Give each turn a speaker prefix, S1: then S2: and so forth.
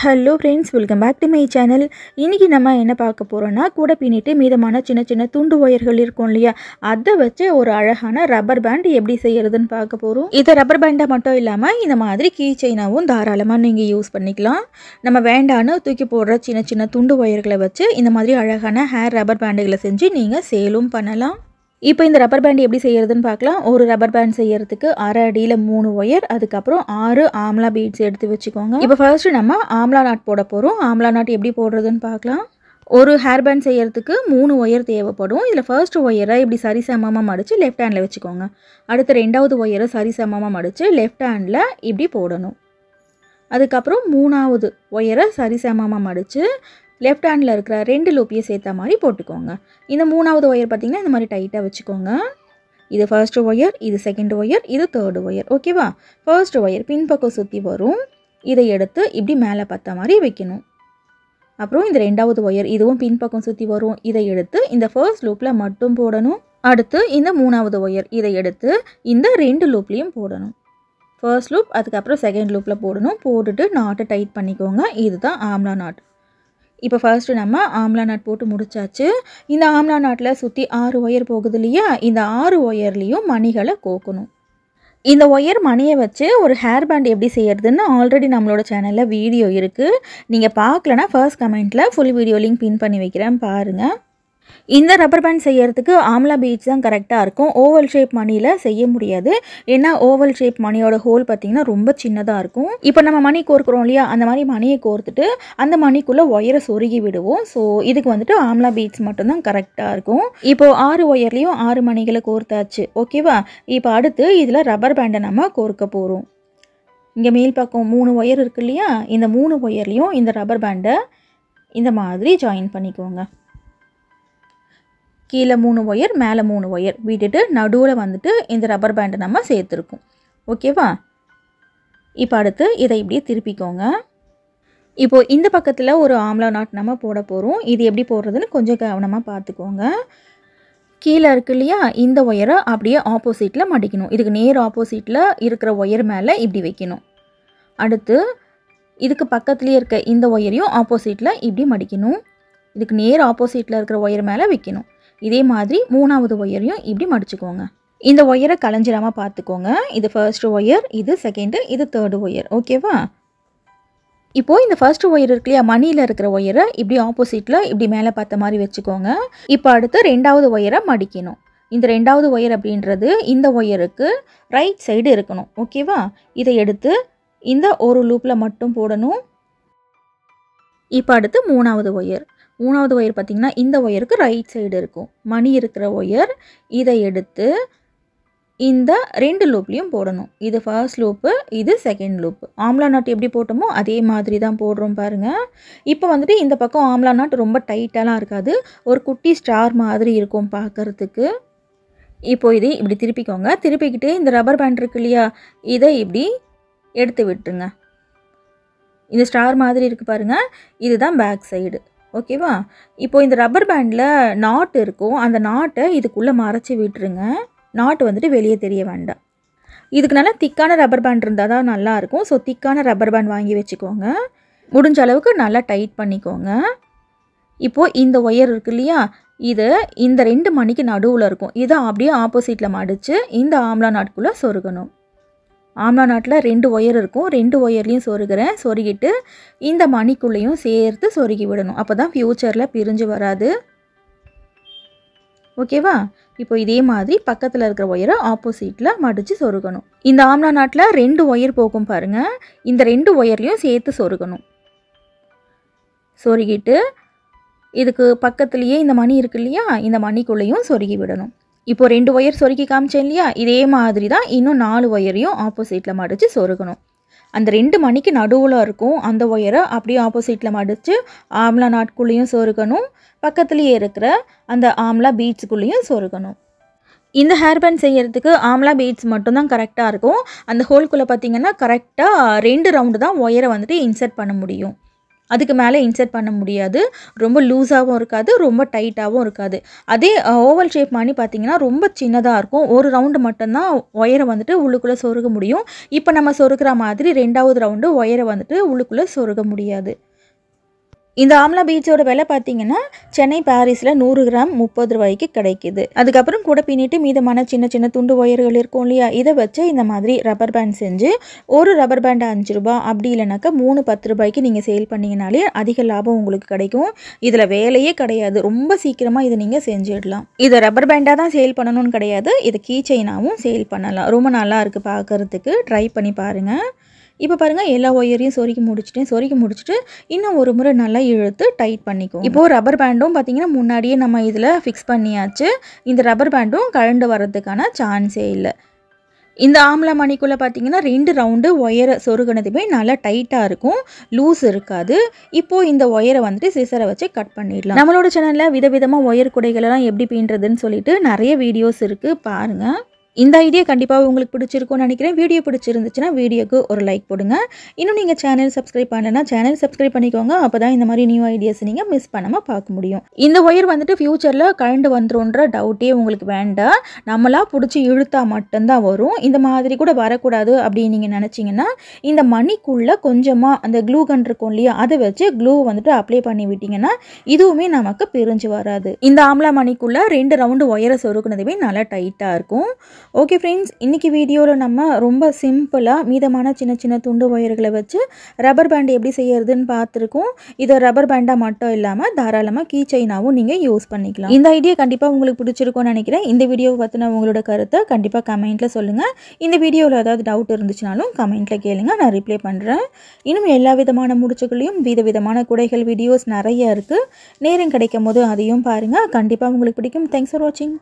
S1: Hello friends, welcome back to my channel. இன்றைக்கி நம்ம என்ன பார்க்க போகிறோன்னா, கூட பின்னிட்டு மீதமான சின்ன சின்ன துண்டு ஒயர்கள் இருக்கும் இல்லையா, அதை வச்சு ஒரு அழகான ரப்பர் பேண்ட் எப்படி செய்கிறதுன்னு பார்க்க போகிறோம். இதை ரப்பர் பேண்டை மட்டும் இல்லாமல் இந்த மாதிரி கீ செயினாகவும் தாராளமாக நீங்கள் யூஸ் பண்ணிக்கலாம். நம்ம வேண்டான்னு தூக்கி போடுற சின்ன சின்ன துண்டு ஒயர்களை வச்சு இந்த மாதிரி அழகான ஹேர் ரப்பர் பேண்டுகளை செஞ்சு நீங்கள் சேலும் பண்ணலாம். இப்போ இந்த ரப்பர் பேண்ட் எப்படி செய்கிறதுன்னு பார்க்கலாம். ஒரு ரப்பர் பேண்ட் செய்கிறதுக்கு அரை அடியில் 3 ஒயர், அதுக்கப்புறம் 6 ஆம்லா பீட்ஸ் எடுத்து வச்சுக்கோங்க. இப்போ ஃபர்ஸ்ட்டு நம்ம ஆம்லா நாட் போட போகிறோம். ஆம்லா நாட் எப்படி போடுறதுன்னு பார்க்கலாம். ஒரு ஹேர் பேண்ட் செய்கிறதுக்கு 3 ஒயர் தேவைப்படும். இதில் ஃபர்ஸ்ட் ஒயரை இப்படி சரிசமமாக மடித்து லெஃப்ட் ஹேண்டில் வச்சுக்கோங்க. அடுத்து ரெண்டாவது ஒயரை சரிசமமாக மடித்து லெஃப்ட் ஹேண்டில் இப்படி போடணும். அதுக்கப்புறம் மூணாவது ஒயரை சரிசமமாக மடித்து லெஃப்ட் ஹேண்டில் இருக்கிற 2 லூப்பையும் சேர்த்த மாதிரி போட்டுக்கோங்க. இந்த மூணாவது ஒயர் பார்த்திங்கன்னா இந்த மாதிரி டைட்டாக வச்சுக்கோங்க. இது ஃபர்ஸ்ட் ஒயர், இது செகண்ட் ஒயர், இது தேர்டு ஒயர். ஓகேவா? ஃபர்ஸ்ட் ஒயர் பின்பக்கம் சுற்றி வரும். இதை எடுத்து இப்படி மேலே பார்த்த மாதிரி வைக்கணும். அப்புறம் இந்த ரெண்டாவது ஒயர் இதுவும் பின்பக்கம் சுற்றி வரும். இதை எடுத்து இந்த ஃபர்ஸ்ட் லூப்பில் மட்டும் போடணும். அடுத்து இந்த மூணாவது ஒயர் இதை எடுத்து இந்த 2 லூப்லேயும் போடணும். ஃபர்ஸ்ட் லூப், அதுக்கப்புறம் செகண்ட் லூப்பில் போடணும். போட்டுட்டு நாட்டை டைட் பண்ணிக்கோங்க. இதுதான் ஆம்லா நாட். இப்போ ஃபர்ஸ்ட்டு நம்ம ஆம்லா நாட் போட்டு முடிச்சாச்சு. இந்த ஆம்லா நாட்டில் சுற்றி 6 ஒயர் போகுது இல்லையா, இந்த 6 ஒயர்லேயும் மணிகளை கோக்கணும். இந்த ஒயர் மணியை வச்சு ஒரு ஹேர் பேண்ட் எப்படி செய்கிறதுன்னு ஆல்ரெடி நம்மளோட சேனலில் வீடியோ இருக்குது. நீங்கள் பார்க்கலன்னா ஃபர்ஸ்ட் கமெண்ட்டில் ஃபுல் வீடியோ லிங்க் பின் பண்ணி வைக்கிறேன், பாருங்கள். இந்த ரப்பர் பேண்ட் செய்கிறதுக்கு ஆம்லா பீட்ஸ் தான் கரெக்டாக இருக்கும். ஓவல் ஷேப் மணியில் செய்ய முடியாது. ஏன்னா ஓவல் ஷேப் மணியோட ஹோல் பார்த்திங்கன்னா ரொம்ப சின்னதாக இருக்கும். இப்போ நம்ம மணி கோர்க்குறோம் இல்லையா, அந்த மாதிரி மணியை கோர்த்துட்டு அந்த மணிக்குள்ளே ஒயரை சொருகி விடுவோம். ஸோ இதுக்கு வந்துட்டு ஆம்லா பீட்ஸ் மட்டும்தான் கரெக்டாக இருக்கும். இப்போது 6 ஒயர்லேயும் 6 மணிகளை கோர்த்தாச்சு. ஓகேவா? இப்போ அடுத்து இதில் ரப்பர் பேண்டை நம்ம கோர்க்க போகிறோம். இங்கே மேல் பக்கம் 3 ஒயர் இருக்கு இல்லையா, இந்த 3 ஒயர்லேயும் இந்த ரப்பர் பேண்டை இந்த மாதிரி ஜாயின் பண்ணிக்கோங்க. கீழே 3 ஒயர், மேலே 3 ஒயர் விட்டுட்டு நடுவில் வந்துட்டு இந்த ரப்பர் பேண்டை நம்ம சேர்த்துருக்கோம். ஓகேவா? இப்போ அடுத்து இதை இப்படியே திருப்பிக்கோங்க. இப்போது இந்த பக்கத்தில் ஒரு ஆம்லா நாட் நம்ம போட போகிறோம். இது எப்படி போடுறதுன்னு கொஞ்சம் கவனமாக பார்த்துக்கோங்க. கீழே இருக்கு இல்லையா, இந்த ஒயரை அப்படியே ஆப்போசிட்டில் மடிக்கணும். இதுக்கு நேர் ஆப்போசிட்டில் இருக்கிற ஒயர் மேலே இப்படி வைக்கணும். அடுத்து இதுக்கு பக்கத்துலேயே இருக்க இந்த ஒயரையும் ஆப்போசிட்டில் இப்படி மடிக்கணும். இதுக்கு நேர் ஆப்போசிட்டில் இருக்கிற ஒயர் மேலே வைக்கணும். இதே மாதிரி மூணாவது ஒயரையும் இப்படி மடிச்சுக்கோங்க. இந்த ஒயரை கலைஞ்சிடாமல் பார்த்துக்கோங்க. இது ஃபர்ஸ்ட் ஒயர், இது செகண்டு, இது தேர்டு ஒயர். ஓகேவா? இப்போது இந்த ஃபர்ஸ்ட் ஒயர் இருக்கு இல்லையா, மணியில் இருக்கிற ஒயரை இப்படி ஆப்போசிட்டில் இப்படி மேலே பார்த்த மாதிரி வச்சுக்கோங்க. இப்போ அடுத்து ரெண்டாவது ஒயரை மடிக்கணும். இந்த ரெண்டாவது ஒயர் அப்படின்றது இந்த ஒயருக்கு ரைட் சைடு இருக்கணும். ஓகேவா? இதை எடுத்து இந்த ஒரு லூப்பில் மட்டும் போடணும். இப்போ அடுத்து மூணாவது ஒயர் பார்த்திங்கன்னா இந்த ஒயருக்கு ரைட் சைடு இருக்கும். மணி இருக்கிற ஒயர் இதை எடுத்து இந்த 2 லூப்லேயும் போடணும். இது ஃபர்ஸ்ட் லூப்பு, இது செகண்ட் லூப்பு. ஆம்லா நாட் எப்படி போட்டோமோ அதே மாதிரி தான் போடுறோம் பாருங்கள். இப்போ வந்துட்டு இந்த பக்கம் ஆம்லா நாட் ரொம்ப டைட்டாலாம் இருக்காது, ஒரு குட்டி ஸ்டார் மாதிரி இருக்கும் பார்க்குறதுக்கு. இப்போ இதை இப்படி திருப்பிக்கோங்க. திருப்பிக்கிட்டு இந்த ரப்பர் பேண்ட் இருக்கு இல்லையா, இதை இப்படி எடுத்து விட்டுருங்க. இந்த ஸ்டார் மாதிரி இருக்குது பாருங்கள், இதுதான் பேக் சைடு. ஓகேவா? இப்போது இந்த ரப்பர் பேண்டில் நாட் இருக்கும், அந்த நாட்டை இதுக்குள்ளே மறைச்சி விட்டுருங்க. நாட்டு வந்துட்டு வெளியே தெரிய வேண்டாம். இதுக்கு நல்லா திக்கான ரப்பர் பேண்ட் இருந்தால் தான் நல்லாயிருக்கும். ஸோ திக்கான ரப்பர் பேண்ட் வாங்கி வச்சுக்கோங்க. முடிஞ்ச அளவுக்கு நல்லா டைட் பண்ணிக்கோங்க. இப்போது இந்த ஒயர் இருக்கு இல்லையா, இது இந்த 2 மணிக்கு நடுவில் இருக்கும். இதை அப்படியே ஆப்போசிட்டில் மடித்து இந்த ஆம்லா நாட்குள்ளே சொருகணும். ஆம்லா நாட்டில் 2 ஒயர் இருக்கும், 2 ஒயர்லேயும் சொருகிறேன். சொருகிட்டு இந்த மணிக்குள்ளேயும் சேர்த்து சொருகி விடணும். அப்போ தான் ஃப்யூச்சரில் பிரிஞ்சு வராது. ஓகேவா? இப்போ இதே மாதிரி பக்கத்தில் இருக்கிற ஒயரை ஆப்போசிட்டில் மடித்து சொருகணும். இந்த ஆம்லா நாட்டில் 2 ஒயர் போகும் பாருங்கள், இந்த 2 ஒயர்லேயும் சேர்த்து சொருகணும். சொருகிட்டு இதுக்கு பக்கத்துலேயே இந்த மணி இருக்கு இல்லையா, இந்த மணிக்குள்ளேயும் சொருகி விடணும். இப்போ 2 ஒயர் சொருக்கி காமிச்சேன் இல்லையா, இதே மாதிரி தான் இன்னும் 4 ஒயரையும் ஆப்போசிட்டில் மடித்து சொருகணும். அந்த 2 மணிக்கு நடுவில் இருக்கும் அந்த ஒயரை அப்படியே ஆப்போசிட்டில் மடித்து ஆம்லா நாட்குள்ளேயும் சொருகணும். பக்கத்துலேயே இருக்கிற அந்த ஆம்லா பீட்ஸுக்குள்ளேயும் சொருகணும். இந்த ஹேர் பேண்ட் செய்கிறதுக்கு ஆம்லா பீட்ஸ் மட்டும்தான் கரெக்டாக இருக்கும். அந்த ஹோல்குள்ளே பார்த்திங்கன்னா கரெக்டாக 2 ரவுண்டு தான் ஒயரை வந்துட்டு இன்சர்ட் பண்ண முடியும். அதுக்கு மேலே இன்சர்ட் பண்ண முடியாது. ரொம்ப லூஸாகவும் இருக்காது, ரொம்ப டைட்டாகவும் இருக்காது. அதே ஓவல் ஷேப் மணி பார்த்தீங்கன்னா ரொம்ப சின்னதாக இருக்கும். ஒரு ரவுண்டு மட்டும்தான் ஒயரை வந்துட்டு உள்ளுக்குள்ளே சொருக முடியும். இப்போ நம்ம சொருகிற மாதிரி 2வது ரவுண்டு ஒயரை வந்துட்டு உள்ளுக்குள்ளே சொருக முடியாது. இந்த ஆம்லா பீட்ஸோட விலை பார்த்தீங்கன்னா சென்னை பாரிஸில் 100 கிராம் 30 ரூபாய்க்கு கிடைக்குது. அதுக்கப்புறம் கூட பின்னிட்டு மீதமான சின்ன சின்ன துண்டு ஒயர்கள் இருக்கும் இல்லையா, இதை வச்சு இந்த மாதிரி ரப்பர் பேண்ட் செஞ்சு ஒரு ரப்பர் பேண்ட் 5 ரூபா, அப்படி இல்லைனாக்கா 3 10 ரூபாய்க்கு நீங்கள் சேல் பண்ணிங்கனாலே அதிக லாபம் உங்களுக்கு கிடைக்கும். இதில் வேலையே கிடையாது, ரொம்ப சீக்கிரமாக இதை நீங்கள் செஞ்சிடலாம். இதை ரப்பர் பேண்டாக தான் சேல் பண்ணணும்னு கிடையாது, இதை கீ செயினாகவும் சேல் பண்ணலாம். ரொம்ப நல்லா இருக்குது பார்க்குறதுக்கு, ட்ரை பண்ணி பாருங்கள். இப்போ பாருங்கள், எல்லா ஒயரையும் சொருகி முடிச்சுட்டு இன்னும் ஒரு முறை நல்லா இழுத்து டைட் பண்ணிக்கும். இப்போது ரப்பர் பேண்டும் பார்த்தீங்கன்னா முன்னாடியே நம்ம இதில் ஃபிக்ஸ் பண்ணியாச்சு. இந்த ரப்பர் பேண்டும் கழண்டு வர்றதுக்கான சான்ஸே இல்லை. இந்த ஆம்லா மணிக்குள்ளே பார்த்தீங்கன்னா 2 ரவுண்டு ஒயரை சொருகினதுமே நல்லா டைட்டாக இருக்கும், லூஸ் இருக்காது. இப்போது இந்த ஒயரை வந்துட்டு சிசரை வச்சு கட் பண்ணிடலாம். நம்மளோட சேனலில் விதவிதமாக ஒயர் குடைகளெல்லாம் எப்படி பின்னுறதுன்னு சொல்லிட்டு நிறைய வீடியோஸ் இருக்குது, பாருங்கள். இந்த ஐடியா கண்டிப்பாக உங்களுக்கு பிடிச்சிருக்கும்னு நினைக்கிறேன். வீடியோ பிடிச்சிருந்துச்சுன்னா வீடியோக்கு ஒரு லைக் போடுங்க. இன்னும் நீங்கள் சேனல் சப்ஸ்கிரைப் பண்ணலைன்னா சேனல் சப்ஸ்கிரைப் பண்ணிக்கோங்க. அப்போ தான் இந்த மாதிரி நியூ ஐடியாஸ் நீங்கள் மிஸ் பண்ணாமல் பார்க்க முடியும். இந்த ஒயர் வந்துட்டு ஃப்யூச்சரில் கழண்டு வந்துருன்ற டவுட்டே உங்களுக்கு வேண்டாம். நம்மளாக பிடிச்சி இழுத்தா மட்டும்தான் வரும். இந்த மாதிரி கூட வரக்கூடாது அப்படின்னு நீங்கள் நினச்சிங்கன்னா இந்த மணிக்குள்ளே கொஞ்சமாக அந்த க்ளூ கன் இருக்கும் இல்லையா, அதை வச்சு க்ளூ வந்துட்டு அப்ளை பண்ணி விட்டிங்கன்னா இதுவுமே நமக்கு பிரிஞ்சு வராது. இந்த ஆம்லா மணிக்குள்ளே 2 ரவுண்டு ஒயரை சொருக்குனதுமே நல்லா டைட்டாக இருக்கும். ஓகே ஃப்ரெண்ட்ஸ், இன்றைக்கி வீடியோவில் நம்ம ரொம்ப சிம்பிளாக மீதமான சின்ன சின்ன துண்டு ஒயர்களை வச்சு ரப்பர் பேண்ட் எப்படி செய்யறதுன்னு பார்த்துருக்கோம். இதை ரப்பர் பேண்டாக மட்டும் இல்லாமல் தாராளமாக கீ செயினாகவும் நீங்கள் யூஸ் பண்ணிக்கலாம். இந்த ஐடியா கண்டிப்பாக உங்களுக்கு பிடிச்சிருக்கும்னு நினைக்கிறேன். இந்த வீடியோவை பற்றின உங்களோட கருத்தை கண்டிப்பாக கமெண்ட்டில் சொல்லுங்கள். இந்த வீடியோவில் ஏதாவது டவுட் இருந்துச்சுனாலும் கமெண்ட்டில் கேளுங்க, நான் ரிப்ளை பண்ணுறேன். இன்னும் எல்லா விதமான முடிச்சுகளையும் விதவிதமான குடைகள் வீடியோஸ் நிறைய இருக்குது. நேரம் கிடைக்கும் போது அதையும் பாருங்கள், கண்டிப்பாக உங்களுக்கு பிடிக்கும். தேங்க்ஸ் ஃபார் வாட்சிங்.